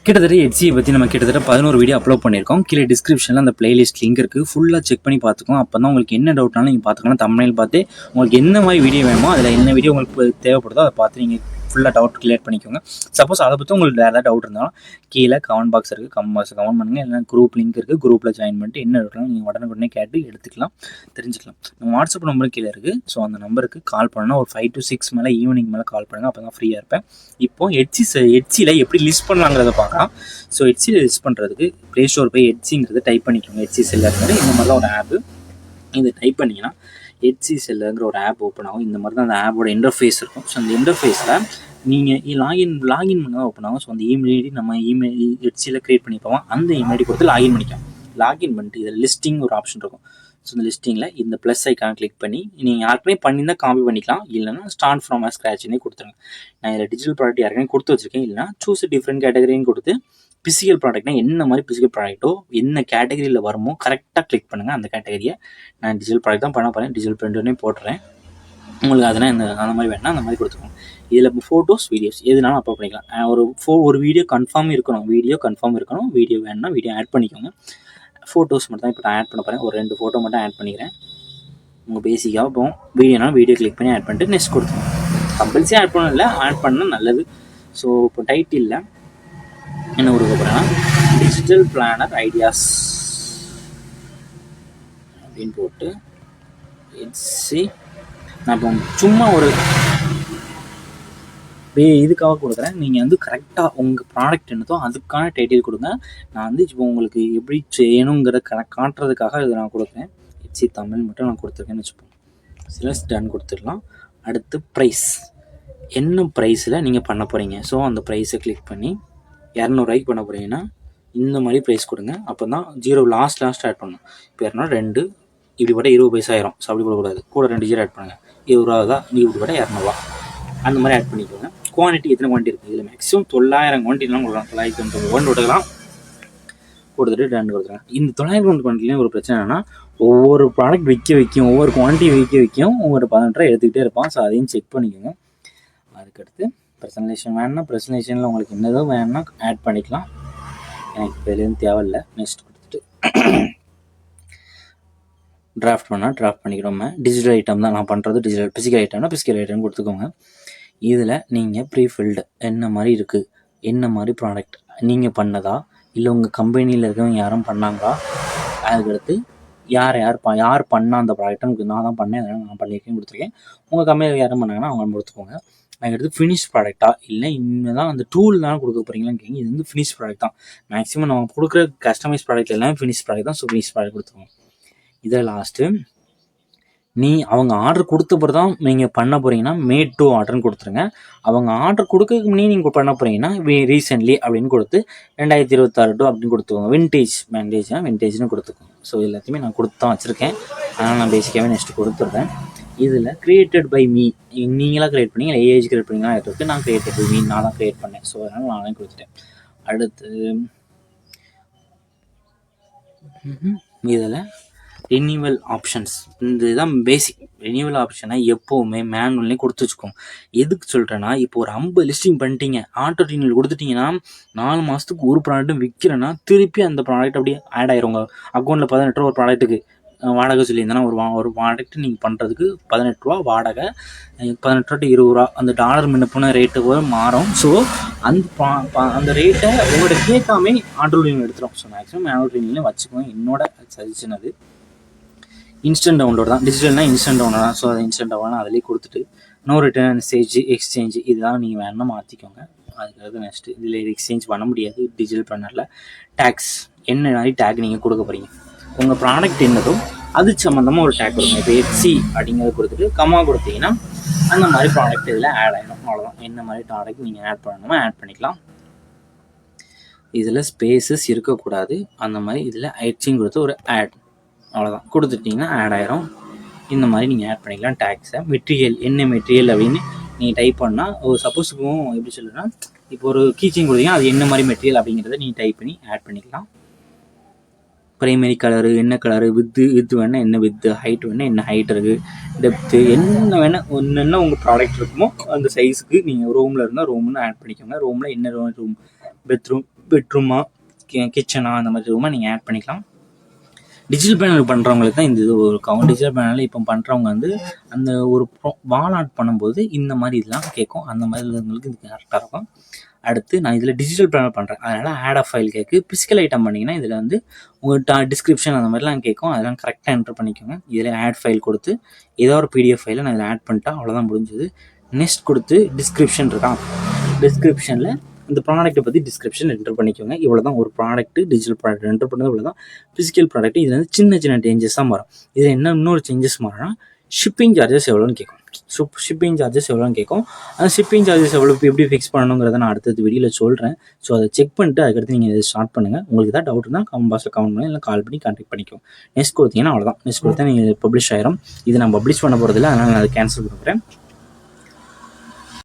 கிட்டத்தட்ட எட்சியை பற்றி நம்ம கிட்டத்தட்ட 11 வீடியோ அப்லோட் பண்ணியிருக்கோம். கீழே டிஸ்கிரிப்ஷனில் அந்த பிளேலிஸ்ட் லிங்க் இருக்குது. ஃபுல்லாக செக் பண்ணி பார்த்துக்கோங்க. அப்போ தான் உங்களுக்கு என்ன டவுட்னாலும் நீங்கள் பார்த்துக்கலாம். தம்ப்நெயில் பார்த்து உங்களுக்கு என்ன மாதிரி வீடியோ வேணுமோ அதில் என்ன வீடியோ உங்களுக்கு தேவைப்படுதோ அதை பார்த்து நீங்கள் ஃபுல்லாக டவுட் கிளியர் பண்ணிக்கோங்க. சப்போஸ் அதை பற்றி உங்களுக்கு வேறு ஏதாவது டவுட் இருந்தாலும் கீழே கமெண்ட் பாக்ஸ் இருக்குது. கமெண்ட் பாக்ஸ் கமெண்ட் பண்ணுங்கள். இல்லைனா குரூப் லிங்க் இருக்குது. குரூப்பில் ஜாயின் பண்ணிட்டு என்ன டவுட்னாலும் நீங்கள் உடனே கேட்டு எடுத்துக்கலாம், தெரிஞ்சுக்கலாம். நம்ம வாட்ஸ்அப் நம்பர் கீழே இருக்குது. ஸோ அந்த நம்பருக்கு கால் பண்ணால் ஒரு 5 to 6 மேலே ஈவினிங் மேலே கால் பண்ணுங்கள். அப்போ தான் ஃப்ரீயாக இருப்பேன். இப்போது எட்சியில் எப்படி லிஸ்ட் பண்ணலாங்கிறத பார்க்கலாம். ஸோ எட்சியில் லிஸ்ட் பண்ணுறதுக்கு ப்ளே ஸ்டோர் போய் எட்சிங்கிறது டைப் பண்ணிக்கோங்க. எட்சி செல்லருங்கிற இந்த மாதிரி தான் ஒரு ஆப்பு. இதை டைப் பண்ணிங்கன்னா எட்சி செல்லருங்கிற ஒரு ஆப் ஓப்பன் ஆகும். இந்த மாதிரி தான் அந்த ஆப்போட இன்டர்ஃபேஸ் இருக்கும். ஸோ அந்த இன்டர்ஃபேஸில் நீங்கள் லாகின் பண்ண தான் ஓப்பன் ஆகும். ஸோ அந்த இமெயில் ஐடி நம்ம இமெயில் எட்சியில் க்ரியேட் பண்ணிப்போம். அந்த இமெயில் ஐடி கொடுத்து லாகின் பண்ணிக்கலாம். லாகின் பண்ணிட்டு இதில் லிஸ்டிங் ஒரு ஆப்ஷன் இருக்கும். ஸோ இந்த லிஸ்டிங்கில் இந்த ப்ளஸ் ஐக்கான் கிளிக் பண்ணி நீங்கள் யாருக்குமே பண்ணியிருந்தால் காப்பி பண்ணிக்கலாம். இல்லைனா ஸ்டார்ட் ஃப்ரம் ஸ்க்ராட்ச்னே கொடுத்துருங்க. நான் இதில் டிஜிட்டல் ப்ராடக்ட் யாருக்குமே கொடுத்து வச்சுருக்கேன். இல்லைனா சூஸ் டிஃப்ரெண்ட் கேட்டகரின்னு கொடுத்து பிசிக்கல் ப்ராடக்ட்னா என்ன மாதிரி பிசிக்கல் ப்ராடக்ட்டோ என்ன கேட்டகரியில் வருமோ கரெக்டாக கிளிக் பண்ணுங்கள். அந்த கேட்டகரியை நான் டிஜிட்டல் ப்ராடக்ட் தான் பண்ண போகிறேன். டிஜிட்டல் பிரிண்டர்னே போட்டுறேன். உங்களுக்கு அதனால் அந்த மாதிரி வேணால் அந்த மாதிரி கொடுத்துக்கோங்க. இதில் ஃபோட்டோஸ் வீடியோஸ் எதுனாலும் அப்லோட் பண்ணிக்கலாம். ஒரு வீடியோ கன்ஃபார்ம் இருக்கணும். வீடியோ வேணுன்னா வீடியோ ஆட் பண்ணிக்கோங்க. ஃபோட்டோஸ் மட்டும் தான் இப்போ நான் ஆட் பண்ண போகிறேன். ஒரு 2 ஃபோட்டோ மட்டும் ஆட் பண்ணிக்கிறேன். உங்கள் பேசிக்காக இப்போ வீடியோ கிளிக் பண்ணி ஆட் பண்ணிட்டு நெக்ஸ்ட் கொடுத்துருங்க. கம்பல்சரி ஆட் பண்ணல, ஆட் பண்ணால் நல்லது. ஸோ இப்போ டைட்டிலில் என்ன கொடுக்க போகிறேன்னா டிஜிட்டல் பிளானர் ஐடியாஸ் அப்படின்னு போட்டு எட்சி நான் இப்போ சும்மா ஒரு இதுக்காக கொடுக்குறேன். நீங்கள் வந்து கரெக்டாக உங்கள் ப்ராடக்ட் என்னதோ அதுக்கான டைட்டில் கொடுங்க. நான் வந்து இப்போ உங்களுக்கு எப்படி செய்யணுங்கிறத காட்டுறதுக்காக இதை நான் கொடுக்குறேன். எட்சி தமிழ் மட்டும் நான் கொடுத்துருக்கேன்னு வச்சுப்போம். சிலஸ் டன் கொடுத்துடலாம். அடுத்து ப்ரைஸ், என்ன ப்ரைஸில் நீங்கள் பண்ண போகிறீங்க. ஸோ அந்த ப்ரைஸை கிளிக் பண்ணி 200 பண்ண போகிறீங்கன்னா இந்த மாதிரி ப்ரைஸ் கொடுங்க. அப்போ தான் 0 லாஸ்ட் ஆட் பண்ணணும். இப்போ 202 இப்படி போட்டால் 20 பைசா ஆயிரும். ஸோ அப்படி போடக்கூடாது. கூட 2 ஜீரோ ஆட் பண்ணுங்கள். 20 ரூபா தான். நீ இப்படி போட்டால் 200 அந்த மாதிரி ஆட் பண்ணிக்கோங்க. குவான்டிட்டி எத்தனை குவான்டிட்டி இருக்குது இதில் மேக்ஸிமம் 900 குவான்டிட்டிலாம் கொடுக்கலாம். 991 விட்டுக்கலாம். கொடுத்துட்டு 2 கொடுத்துருங்க. இந்த 900 குவான்டிட்டிலையும் ஒரு பிரச்சனை என்னன்னா ஒவ்வொரு ப்ராடக்ட் வைக்கும், ஒவ்வொரு குவான்டிட்டி வைக்கும் ஒவ்வொரு 18 ரூபா எடுத்துக்கிட்டே இருப்பான். ஸோ அதையும் செக் பண்ணிக்கோங்க. அதுக்கடுத்து பர்சனலைசேஷன் வேணுன்னா பர்சனலைசேஷனில் உங்களுக்கு என்னதோ வேணுன்னா ஆட் பண்ணிக்கலாம். எனக்கு இப்போ எதுவும் தேவையில்லை. நெக்ஸ்ட் கொடுத்துட்டு டிராஃப்ட் பண்ணிக்கிறோம். டிஜிட்டல் ஐட்டம் தான் நான் பண்ணுறது. பிசிக்கல் ஐட்டம் கொடுத்துக்கோங்க. இதில் நீங்கள் ப்ரீஃபில்டு என்ன மாதிரி இருக்குது, என்ன மாதிரி ப்ராடக்ட் நீங்கள் பண்ணதா இல்லை உங்கள் கம்பெனியில் இருக்கவங்க யாரும் பண்ணாங்களா, அதுக்கடுத்து யார் பண்ணால் அந்த ப்ராடக்ட்டை நான் தான் பண்ணேன், அதனால் நான் பண்ணியிருக்கேன்னு கொடுத்துருக்கேன். உங்கள் கம்பெனியில் யாரும் பண்ணாங்கன்னா அவங்க கொடுத்துக்கோங்க. அதுக்கடுத்து ஃபினிஷ் ப்ராடக்ட்டா இல்லை இனிமேல் தான் அந்த டூல் தான் கொடுக்க போகிறீங்களான்னு கேட்குங்க. இது வந்து ஃபினிஷ் ப்ராடக்ட் தான். மேக்ஸிமம் நம்ம கொடுக்குற கஸ்டமைஸ் ப்ராடக்ட் எல்லாமே ஃபினிஷ் ப்ராடக்ட் தான். ஸோ ஃபினிஷ் ப்ராடக்ட் கொடுத்துருவோம். இதை லாஸ்ட்டு அவங்க ஆர்டர் கொடுத்த பிறகு தான் நீங்கள் பண்ண போகிறீங்கன்னா மேட் டு ஆர்டர்னு கொடுத்துருங்க. அவங்க ஆர்டர் கொடுக்கறதுக்கு முன்னே நீங்கள் பண்ண போகிறீங்கன்னா ரீசென்ட்லி அப்படின்னு கொடுத்து 2026 டூ அப்படின்னு கொடுத்துக்கோங்க. விண்டேஜ்னு கொடுத்துக்கோங்க. ஸோ எல்லாத்தையுமே நான் கொடுத்து தான் வச்சுருக்கேன். அதனால் நான் பேசிக்காகவே நெக்ஸ்ட்டு கொடுத்துட்றேன். இதில் கிரியேட்டட் பை மீ, நீங்களாக க்ரியேட் பண்ணிங்க இல்லை ஏஜ் கிரியேட் பண்ணிங்கன்னா இருக்குது. நான் கிரியேட்டட் பை மீ நான் தான் க்ரியேட் பண்ணேன். ஸோ அதனால் நானே கொடுத்துட்டேன். அடுத்து இதில் ரினியூவல் ஆப்ஷன்ஸ், இந்த இதுதான் பேசிக். ரினியூவல் ஆப்ஷனை எப்போவுமே மேனுவல்லே கொடுத்து வச்சுக்கோங்க. எதுக்கு சொல்கிறேன்னா இப்போ ஒரு 50 லிஸ்டிங் பண்ணிட்டீங்க, ஆட்டோ ரினியூவல் கொடுத்துட்டிங்கன்னா 4 மாதத்துக்கு ஒரு ப்ராடக்ட்டும் விற்கிறேன்னா திருப்பி அந்த ப்ராடக்ட் அப்படியே ஆட் ஆயிரும். உங்கள் அக்கௌண்ட்டில் 18 ரூபா ஒரு ப்ராடக்ட்டுக்கு வாடகை சொல்லியிருந்தேன்னா ஒரு ப்ராடக்ட் நீங்கள் பண்ணுறதுக்கு 18 ரூபா வாடகை, 18 ரூபா to 20 ரூபா அந்த டாலர் முன்னப்பின ரேட்டு மாறும். ஸோ அந்த ரேட்டை உங்களோட கேட்காமே ஆட்டோ ரினியூவல் எடுத்துரும். ஸோ மேக்ஸிமம் ஆட்டோ ரினியூவல் வச்சுக்கோங்க. என்னோட சஜஷன் அது. இன்ஸ்டன்ட் டவுன்லோட் தான். டிஜிட்டல்னால் இன்ஸ்டன்ட் டவுன்லோட் தான். ஸோ அதை இன்ஸ்டன்ட் டவுன்லோட் அதிலே கொடுத்துட்டு நோ ரிட்டர்ன் எக்ஸ்சேஞ்ச் இதெல்லாம் நீங்கள் வேணால் மாற்றிக்கோங்க. அதுக்காக நெக்ஸ்ட்டு இதில் எக்ஸ்சேஞ்ச் பண்ண முடியாது டிஜிட்டல் பிளானரில். டேக்ஸ் என்ன மாதிரி டேக் நீங்கள் கொடுக்க போகிறீங்க, உங்கள் ப்ராடக்ட் என்னதோ அது சம்மந்தமாக ஒரு டேக் கொடுங்க. இப்போ எட்சி அப்படிங்கிறத கொடுத்துட்டு கம்மா கொடுத்தீங்கன்னா அந்த மாதிரி ப்ராடக்ட் இதில் ஆட் ஆகிடும். அவ்வளோதான். என்ன மாதிரி ப்ராடக்ட் நீங்கள் ஆட் பண்ணணுமோ ஆட் பண்ணிக்கலாம். இதில் ஸ்பேசஸ் இருக்கக்கூடாது. அந்த மாதிரி இதில் எட்சிங் கொடுத்து ஒரு ஆட் அவ்வளோதான் கொடுத்துட்டிங்கன்னா ஆட் ஆயிரும். இந்த மாதிரி நீங்கள் ஆட் பண்ணிக்கலாம். டேக்ஸை மெட்டீரியல் என்ன மெட்டீரியல் அப்படின்னு நீங்கள் டைப் பண்ணால் ஒரு சப்போஸ் எப்படி சொல்லுன்னா இப்போ ஒரு கீச்சிங் கொடுத்தீங்கன்னா அது என்ன மாதிரி மெட்டீரியல் அப்படிங்கிறத நீங்கள் டைப் பண்ணி ஆட் பண்ணிக்கலாம். ப்ரைமரி கலரு என்ன கலரு, வித்து வேணால் என்ன வித்து, ஹைட் வேணால் என்ன ஹைட் இருக்குது, டெப்த்து என்ன வேணால் என்னென்ன உங்கள் ப்ராடக்ட் இருக்குமோ அந்த சைஸுக்கு நீங்கள் ரூமில் இருந்தால் ரூம்னு ஆட் பண்ணிக்கோங்க. ரூமில் என்ன ரூம், பெட்ரூம் பெட்ரூமா கிச்சனா அந்த மாதிரி ரூமாக நீங்கள் ஆட் பண்ணிக்கலாம். டிஜிட்டல் பேனல் பண்ணுறவங்களுக்கு தான் இந்த இது இருக்கும். டிஜிட்டல் பேனல் இப்போ பண்ணுறவங்க வந்து அந்த ஒரு வால் ஆட் பண்ணும்போது இந்த மாதிரி இதெல்லாம் கேட்கும். அந்த மாதிரி உள்ளவங்களுக்கு இது கரெக்டாக இருக்கும். அடுத்து நான் இதில் டிஜிட்டல் பேனல் பண்ணுறேன், அதனால் ஆட் ஆஃப் ஃபைல் கேட்கு. பிசிக்கல் ஐட்டம் பண்ணிங்கன்னா இதில் வந்து உங்கள் டிஸ்கிரிப்ஷன் அந்த மாதிரிலாம் கேட்கும். அதெல்லாம் கரெக்டாக என்டர் பண்ணிக்கோங்க. இதில் ஆட் ஃபைல் கொடுத்து ஏதோ ஒரு பிடிஎஃப் ஃபைலை நான் இதில் ஆட் பண்ணிட்டா அவ்வளோதான் முடிஞ்சது. நெக்ஸ்ட் கொடுத்து டிஸ்கிரிப்ஷன் இருக்கான், டிஸ்கிரிப்ஷனில் இந்த ப்ராடக்ட்டை பற்றி டிஸ்கிரிப்ஷன் என்டர் பண்ணிக்கோங்க. இவ்வளோ தான் ஒரு ப்ராடக்ட்டு, டிஜிட்டல் ப்ராடக்ட் என்டர் பண்ணது இவ்வளோ தான். ஃபிசிக்கல் ப்ராடக்ட் இதில் வந்து சின்ன சின்ன சேஞ்சஸ் தான் வரும். இதில் என்ன இன்னொரு சேஞ்சஸ் மாறும்னா ஷிப்பிங் சார்ஜஸ் எவ்வளோன்னு கேட்கும். ஷிப்பிங் சார்ஜஸ் எவ்வளோன்னு கேட்கும். அந்த ஷிப்பிங் சார்ஜஸ் எவ்வளோ எப்படி ஃபிக்ஸ் பண்ணணுங்கிறத நான் அடுத்தது வீடியோவில் சொல்கிறேன். ஸோ அதை செக் பண்ணிட்டு அதுக்கடுத்து நீங்கள் இதை ஸ்டார்ட் பண்ணுங்கள். உங்களுக்கு தான் டவுட் இருந்தால் கமெண்ட் பாக்ஸில் கமெண்ட் பண்ணி இல்லை கால் பண்ணி கான்டாக்ட் பண்ணிக்கோங்க. நெக்ஸ்ட் கொடுத்தீங்கன்னா அவ்வளோதான். நெக்ஸ்ட் கொடுத்தா நீங்கள் பப்ளிஷ் ஆயிரும். இது நான் பப்ளிஷ் பண்ண போகிறதில்ல, அதனால் நான் அதை கேன்சல் பண்ணுறேன்.